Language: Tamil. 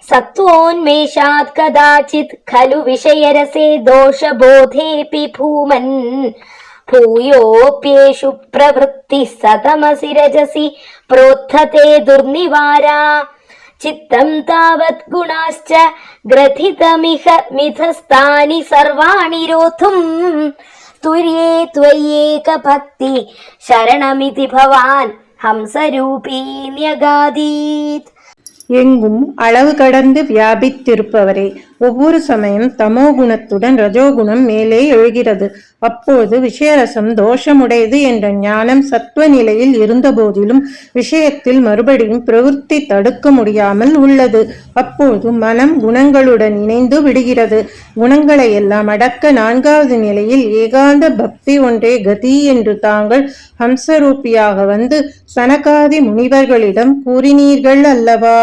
सत्त्वोन्मेषात् कदाचित् खलु विषयरसे दोषबोधेऽपि भूमन् भूयोऽप्येषु प्रवृत्तिः सतमसि रजसि प्रोत्थते दुर्निवारा चित्तं तावत् गुणाश्च ग्रथितमिह मिथस्तानि सर्वाणि रोद्धुम् तुर्ये त्वय्येकभक्ति शरणमिति भवान् हंसरूपी न्यगादीत्. எங்கும் அளவு கடந்து வியாபித்திருப்பவரே, ஒவ்வொரு சமயம் தமோ குணத்துடன் ரஜோகுணம் மேலே எழுகிறது. அப்போது விஷயரசம் தோஷமுடையது என்ற ஞானம் சத்துவ நிலையில் இருந்த போதிலும் விஷயத்தில் மறுபடியும் பிரவೃತ್ತಿ தடுக்க முடியாமல் உள்ளது. அப்போது மனம் குணங்களுடன் இணைந்து விடுகிறது. குணங்களை எல்லாம் அடக்க நான்காவது நிலையில் ஏகாந்த பக்தி ஒன்றே கதி என்று தாங்கள் ஹம்சரூபியாக வந்து சனகாதி முனிவர்களிடம் கூறினீர்கள் அல்லவா?